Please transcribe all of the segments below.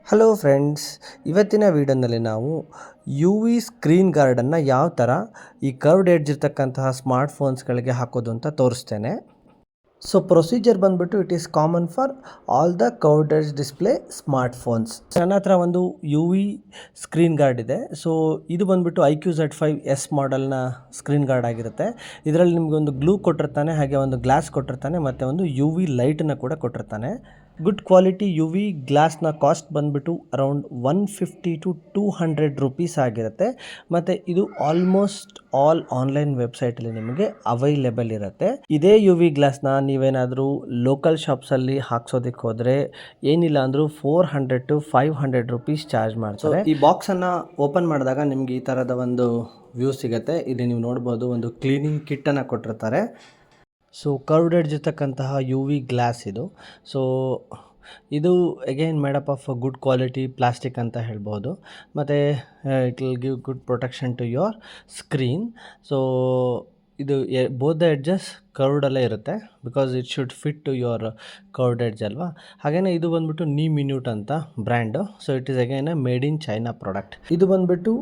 Hello friends, ಇವತ್ತಿನ ವಿಡಿಯೋನಲ್ಲಿ ನಾವು ಯು ವಿ ಸ್ಕ್ರೀನ್ ಗಾರ್ಡನ್ನು ಯಾವ ಥರ ಈ ಕರ್ವ್ಡ್ ಎಡ್ಜ್ ಇರ್ತಕ್ಕಂತಹ ಸ್ಮಾರ್ಟ್ಫೋನ್ಸ್ಗಳಿಗೆ ಹಾಕೋದು ಅಂತ ತೋರಿಸ್ತೇನೆ. ಸೊ ಪ್ರೊಸೀಜರ್ ಬಂದುಬಿಟ್ಟು it is common for all the curved edge display smartphones. ನನ್ನ ಹತ್ರ ಒಂದು ಯು ವಿ ಸ್ಕ್ರೀನ್ ಗಾರ್ಡ್ ಇದೆ. ಸೊ ಇದು ಬಂದುಬಿಟ್ಟು IQ-Z5S ಮಾಡೆಲ್ನ ಸ್ಕ್ರೀನ್ ಗಾರ್ಡ್ ಆಗಿರುತ್ತೆ. ಇದರಲ್ಲಿ ನಿಮಗೆ ಒಂದು ಗ್ಲೂ ಕೊಟ್ಟಿರ್ತಾನೆ, ಹಾಗೆ ಒಂದು ಗ್ಲಾಸ್ ಕೊಟ್ಟಿರ್ತಾನೆ, ಮತ್ತು ಒಂದು ಯು ವಿ ಲೈಟನ್ನು ಕೂಡ ಕೊಟ್ಟಿರ್ತಾನೆ. ಗುಡ್ ಕ್ವಾಲಿಟಿ ಯು ವಿ ಗ್ಲಾಸ್ನ ಕಾಸ್ಟ್ ಬಂದುಬಿಟ್ಟು ಅರೌಂಡ್ 150 to 200 ರುಪೀಸ್ ಆಗಿರುತ್ತೆ. ಮತ್ತು ಇದು ಆಲ್ಮೋಸ್ಟ್ ಆಲ್ ಆನ್ಲೈನ್ ವೆಬ್ಸೈಟಲ್ಲಿ ನಿಮಗೆ ಅವೈಲೇಬಲ್ ಇರುತ್ತೆ. ಇದೇ ಯು ವಿ ಗ್ಲಾಸ್ನ ನೀವೇನಾದರೂ ಲೋಕಲ್ ಶಾಪ್ಸಲ್ಲಿ ಹಾಕ್ಸೋದಕ್ಕೆ ಹೋದರೆ ಏನಿಲ್ಲ ಅಂದರೂ 400 to 500 ರುಪೀಸ್ ಚಾರ್ಜ್ ಮಾಡ್ತಾರೆ. ಈ ಬಾಕ್ಸನ್ನು ಓಪನ್ ಮಾಡಿದಾಗ ನಿಮಗೆ ಈ ಥರದ ಒಂದು ವ್ಯೂ ಸಿಗುತ್ತೆ. ಇಲ್ಲಿ ನೀವು ನೋಡ್ಬೋದು, ಒಂದು ಕ್ಲೀನಿಂಗ್ ಕಿಟ್ಟನ್ನು ಕೊಟ್ಟಿರ್ತಾರೆ. ಸೊ ಕರ್ವ್ಡ್ ಎಡ್ಜ್ ಇರ್ತಕ್ಕಂತಹ ಯು ವಿ ಗ್ಲಾಸ್ ಇದು. ಸೊ ಇದು again made up of good quality plastic ಅಂತ ಹೇಳ್ಬೋದು. ಮತ್ತು it will give good protection to your screen. So ಇದು ಬೋತ್ ದ ಎಡ್ಜಸ್ ಕರ್ವ್ಡಲ್ಲೇ ಇರುತ್ತೆ, because it should fit to your curved edge ಅಲ್ವಾ. ಹಾಗೆಯೇ ಇದು ಬಂದುಬಿಟ್ಟು ನೀ ಮಿನ್ಯೂಟ್ ಅಂತ brand. So it is again made in China product. ಇದು ಬಂದುಬಿಟ್ಟು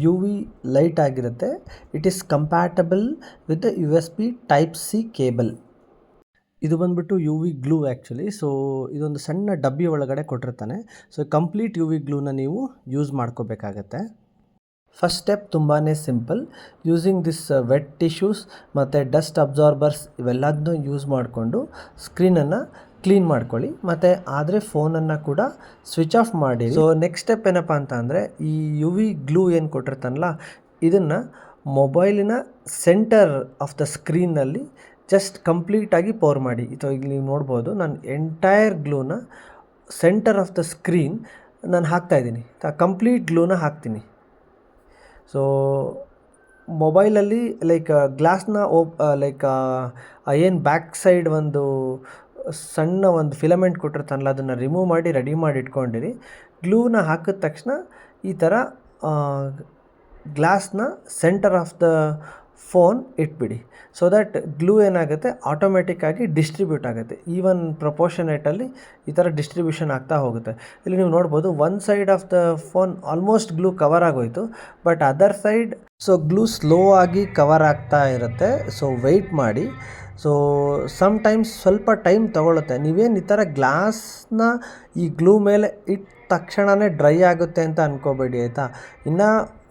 ಯು ವಿ ಲೈಟ್ ಆಗಿರುತ್ತೆ. It is compatible with the USB Type-C cable. ಇದು ಬಂದುಬಿಟ್ಟು U V glue actually. So ಇದೊಂದು ಸಣ್ಣ ಡಬ್ಬಿ ಒಳಗಡೆ ಕೊಟ್ಟಿರ್ತಾನೆ. ಸೊ ಕಂಪ್ಲೀಟ್ ಯು ವಿ ಗ್ಲೂನ ನೀವು ಯೂಸ್ ಮಾಡ್ಕೋಬೇಕಾಗತ್ತೆ. ಫಸ್ಟ್ ಸ್ಟೆಪ್ ತುಂಬಾ simple. Using this wet tissues ಮತ್ತು ಡಸ್ಟ್ ಅಬ್ಸಾರ್ಬರ್ಸ್ ಇವೆಲ್ಲದನ್ನೂ ಯೂಸ್ ಮಾಡಿಕೊಂಡು ಸ್ಕ್ರೀನನ್ನು ಕ್ಲೀನ್ ಮಾಡ್ಕೊಳ್ಳಿ. ಮತ್ತು ಆದರೆ ಫೋನನ್ನು ಕೂಡ ಸ್ವಿಚ್ ಆಫ್ ಮಾಡಿ. ಸೊ ನೆಕ್ಸ್ಟ್ ಸ್ಟೆಪ್ ಏನಪ್ಪ ಅಂತ ಅಂದರೆ, ಈ ಯು ವಿ ಗ್ಲೂ ಏನು ಕೊಟ್ಟಿರ್ತಾನಲ್ಲ, ಇದನ್ನು ಮೊಬೈಲಿನ ಸೆಂಟರ್ ಆಫ್ ದ ಸ್ಕ್ರೀನಲ್ಲಿ ಜಸ್ಟ್ ಕಂಪ್ಲೀಟಾಗಿ ಪೋರ್ ಮಾಡಿ. ಇದು ಈಗ ನೀವು ನೋಡ್ಬೋದು, ನಾನು ಎಂಟೈರ್ ಗ್ಲೂನ ಸೆಂಟರ್ ಆಫ್ ದ ಸ್ಕ್ರೀನ್ ನಾನು ಹಾಕ್ತಾಯಿದ್ದೀನಿ. ಕಂಪ್ಲೀಟ್ ಗ್ಲೂನ ಹಾಕ್ತೀನಿ. ಸೊ ಮೊಬೈಲಲ್ಲಿ ಲೈಕ್ ಗ್ಲಾಸ್ನ ಏನು ಬ್ಯಾಕ್ ಸೈಡ್ ಒಂದು ಸಣ್ಣ ಒಂದು ಫಿಲಮೆಂಟ್ ಕೊಟ್ಟಿರ್ತಾನಲ್ಲ, ಅದನ್ನು ರಿಮೂವ್ ಮಾಡಿ ರೆಡಿ ಮಾಡಿ ಇಟ್ಕೊಂಡಿರಿ. ಗ್ಲೂನ ಹಾಕಿದ ತಕ್ಷಣ ಈ ಥರ ಗ್ಲಾಸ್ನ ಸೆಂಟರ್ ಆಫ್ ದ ಫೋನ್ ಇಟ್ಬಿಡಿ. ಸೊ ದ್ಯಾಟ್ ಗ್ಲೂ ಏನಾಗುತ್ತೆ, ಆಟೋಮೆಟಿಕ್ಕಾಗಿ ಡಿಸ್ಟ್ರಿಬ್ಯೂಟ್ ಆಗುತ್ತೆ. ಈವನ್ ಪ್ರಪೋರ್ಷನೇಟಲ್ಲಿ ಈ ಥರ ಡಿಸ್ಟ್ರಿಬ್ಯೂಷನ್ ಆಗ್ತಾ ಹೋಗುತ್ತೆ. ಇಲ್ಲಿ ನೀವು ನೋಡ್ಬೋದು, one side of the phone almost glue cover ಆಗೋಯಿತು, but other side so glue slow ಆಗಿ ಕವರ್ ಆಗ್ತಾ ಇರುತ್ತೆ. ಸೊ ವೆಯ್ಟ್ ಮಾಡಿ. ಸೊ ಸಮ್ಟೈಮ್ಸ್ ಸ್ವಲ್ಪ ಟೈಮ್ ತೊಗೊಳುತ್ತೆ. ನೀವೇನು ಈ ಥರ ಗ್ಲಾಸ್ನ ಈ ಗ್ಲೂ ಮೇಲೆ ಇಟ್ಟ ತಕ್ಷಣವೇ ಡ್ರೈ ಆಗುತ್ತೆ ಅಂತ ಅಂದ್ಕೋಬೇಡಿ, ಆಯಿತಾ. ಇನ್ನು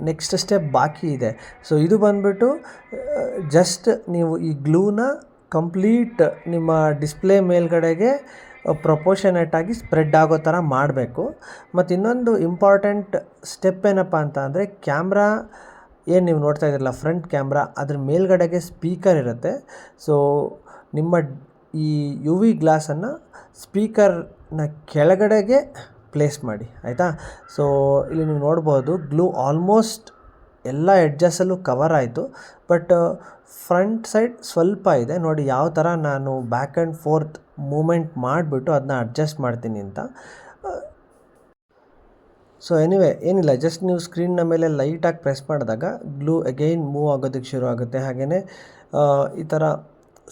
ನೆಕ್ಸ್ಟ್ ಸ್ಟೆಪ್ ಬಾಕಿ ಇದೆ. ಸೊ ಇದು ಬಂದುಬಿಟ್ಟು ಜಸ್ಟ್ ನೀವು ಈ ಗ್ಲೂನ ಕಂಪ್ಲೀಟ್ ನಿಮ್ಮ ಡಿಸ್ಪ್ಲೇ ಮೇಲ್ಗಡೆಗೆ ಪ್ರಪೋರ್ಷನೇಟಾಗಿ ಸ್ಪ್ರೆಡ್ ಆಗೋ ಥರ ಮಾಡಬೇಕು. ಮತ್ತು ಇನ್ನೊಂದು ಇಂಪಾರ್ಟೆಂಟ್ ಸ್ಟೆಪ್ ಏನಪ್ಪ ಅಂತ ಅಂದರೆ, ಕ್ಯಾಮ್ರಾ ಏನು ನೀವು ನೋಡ್ತಾ ಇದ್ದೀರಲ್ಲ, ಫ್ರಂಟ್ ಕ್ಯಾಮ್ರಾ, ಅದ್ರ ಮೇಲ್ಗಡೆಗೆ ಸ್ಪೀಕರ್ ಇರುತ್ತೆ. ಸೊ ನಿಮ್ಮ ಈ ಯು ವಿ ಗ್ಲಾಸನ್ನು ಸ್ಪೀಕರ್ನ ಕೆಳಗಡೆಗೆ ಪ್ಲೇಸ್ ಮಾಡಿ, ಆಯಿತಾ. ಸೊ ಇಲ್ಲಿ ನೀವು ನೋಡ್ಬೋದು, ಗ್ಲೂ ಆಲ್ಮೋಸ್ಟ್ ಎಲ್ಲ ಎಡ್ಜಸ್ಸಲ್ಲೂ ಕವರ್ ಆಯಿತು, ಬಟ್ ಫ್ರಂಟ್ ಸೈಡ್ ಸ್ವಲ್ಪ ಇದೆ. ನೋಡಿ ಯಾವ ಥರ ನಾನು ಬ್ಯಾಕ್ ಆ್ಯಂಡ್ ಫೋರ್ತ್ ಮೂಮೆಂಟ್ ಮಾಡಿಬಿಟ್ಟು ಅದನ್ನ ಅಡ್ಜಸ್ಟ್ ಮಾಡ್ತೀನಿ ಅಂತ. ಸೊ ಎನಿವೆ ಏನಿಲ್ಲ, ಜಸ್ಟ್ ನೀವು ಸ್ಕ್ರೀನ್ನ ಮೇಲೆ ಲೈಟಾಗಿ ಪ್ರೆಸ್ ಮಾಡಿದಾಗ ಗ್ಲೂ ಅಗೈನ್ ಮೂವ್ ಆಗೋದಕ್ಕೆ ಶುರು ಆಗುತ್ತೆ. ಹಾಗೆಯೇ ಈ ಥರ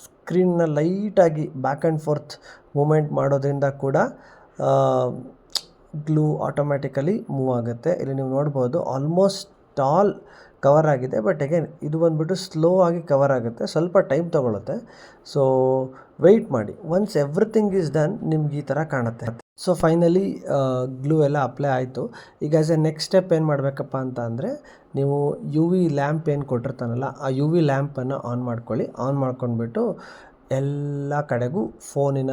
ಸ್ಕ್ರೀನ್ನ ಲೈಟಾಗಿ ಬ್ಯಾಕ್ ಆ್ಯಂಡ್ ಫೋರ್ತ್ ಮೂಮೆಂಟ್ ಮಾಡೋದ್ರಿಂದ ಕೂಡ ಗ್ಲೂ ಆಟೋಮ್ಯಾಟಿಕಲಿ ಮೂವ್ ಆಗುತ್ತೆ. ಇಲ್ಲಿ ನೀವು ನೋಡ್ಬೋದು, ಆಲ್ಮೋಸ್ಟ್ ಆಲ್ ಕವರ್ ಆಗಿದೆ, ಬಟ್ ಅಗೇನ್ ಇದು ಬಂದುಬಿಟ್ಟು ಸ್ಲೋ ಆಗಿ ಕವರ್ ಆಗುತ್ತೆ, ಸ್ವಲ್ಪ ಟೈಮ್ ತೊಗೊಳುತ್ತೆ. ಸೊ ವೆಯ್ಟ್ ಮಾಡಿ. ಒನ್ಸ್ ಎವ್ರಿಥಿಂಗ್ ಈಸ್ ಡನ್, ನಿಮ್ಗೆ ಈ ಥರ ಕಾಣುತ್ತೆ. ಸೊ ಫೈನಲಿ ಗ್ಲೂ ಎಲ್ಲ ಅಪ್ಲೈ ಆಯಿತು. ಈಗ ಆ್ಯಸ್ ಎ ನೆಕ್ಸ್ಟ್ ಸ್ಟೆಪ್ ಏನು ಮಾಡಬೇಕಪ್ಪ ಅಂತ ಅಂದರೆ, ನೀವು ಯು ವಿ ಲ್ಯಾಂಪ್ ಏನು ಕೊಟ್ಟಿರ್ತಾನಲ್ಲ, ಆ ಯು ವಿ ಲ್ಯಾಂಪನ್ನು ಆನ್ ಮಾಡ್ಕೊಳ್ಳಿ. ಆನ್ ಮಾಡ್ಕೊಂಡ್ಬಿಟ್ಟು ಎಲ್ಲ ಕಡೆಗೂ ಫೋನಿನ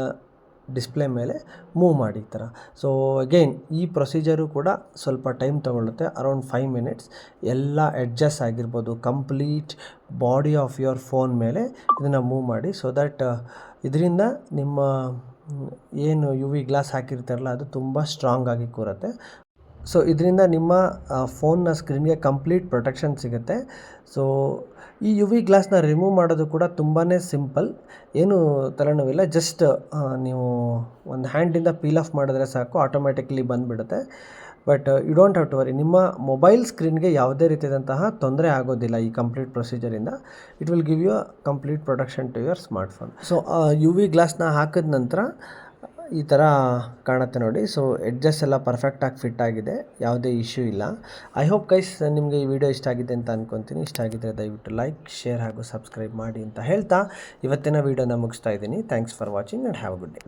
ಡಿಸ್ಪ್ಲೇ ಮೇಲೆ ಮೂವ್ ಮಾಡಿ ಈ ಥರ. ಸೊ ಅಗೈನ್ ಈ ಪ್ರೊಸೀಜರು ಕೂಡ ಸ್ವಲ್ಪ ಟೈಮ್ ತೊಗೊಳುತ್ತೆ, ಅರೌಂಡ್ 5 minutes. ಎಲ್ಲ ಎಡ್ಜಸ್ ಆಗಿರ್ಬೋದು, complete body of your phone ಮೇಲೆ ಇದನ್ನು ಮೂವ್ ಮಾಡಿ. ಸೊ ದ್ಯಾಟ್ ಇದರಿಂದ ನಿಮ್ಮ ಏನು ಯು ವಿ ಗ್ಲಾಸ್ ಹಾಕಿರ್ತಾರಲ್ಲ, ಅದು ತುಂಬ ಸ್ಟ್ರಾಂಗ್ ಆಗಿ ಕೂರುತ್ತೆ. ಸೊ ಇದರಿಂದ ನಿಮ್ಮ ಫೋನ್ನ ಸ್ಕ್ರೀನ್ಗೆ ಕಂಪ್ಲೀಟ್ ಪ್ರೊಟೆಕ್ಷನ್ ಸಿಗುತ್ತೆ. ಸೊ ಈ ಯು ವಿ ಗ್ಲಾಸ್ನ ರಿಮೂವ್ ಮಾಡೋದು ಕೂಡ ತುಂಬಾ ಸಿಂಪಲ್, ಏನು ತಲೆನೋವಿಲ್ಲ. ಜಸ್ಟ್ ನೀವು ಒಂದು ಹ್ಯಾಂಡಿಂದ ಪೀಲ್ ಆಫ್ ಮಾಡಿದ್ರೆ ಸಾಕು, ಆಟೋಮ್ಯಾಟಿಕ್ಲಿ ಬಂದುಬಿಡುತ್ತೆ. But you don't have to worry, ನಿಮ್ಮ ಮೊಬೈಲ್ ಸ್ಕ್ರೀನ್ಗೆ ಯಾವುದೇ ರೀತಿಯಾದಂತಹ ತೊಂದರೆ ಆಗೋದಿಲ್ಲ ಈ ಕಂಪ್ಲೀಟ್ ಪ್ರೊಸೀಜರಿಂದ. It will give you a complete protection to your smartphone. So U V ಗ್ಲಾಸ್ನ ಹಾಕಿದ ನಂತರ ಈ ಥರ ಕಾಣುತ್ತೆ ನೋಡಿ. ಸೊ ಎಡ್ಜಸ್ ಎಲ್ಲ ಪರ್ಫೆಕ್ಟಾಗಿ ಫಿಟ್ ಆಗಿದೆ, ಯಾವುದೇ ಇಶ್ಯೂ ಇಲ್ಲ. ಐ ಹೋಪ್ ಗೈಸ್ ನಿಮಗೆ ಈ ವಿಡಿಯೋ ಇಷ್ಟ ಆಗಿದೆ ಅಂತ ಅಂದ್ಕೊತೀನಿ. ಇಷ್ಟ ಆಗಿದ್ದರೆ ದಯವಿಟ್ಟು ಲೈಕ್, ಶೇರ್ ಹಾಗೂ ಸಬ್ಸ್ಕ್ರೈಬ್ ಮಾಡಿ ಅಂತ ಹೇಳ್ತಾ ಇವತ್ತಿನ ವಿಡಿಯೋನ ಮುಗಿಸ್ತಾ ಇದ್ದೀನಿ. Thanks for watching and have a good day.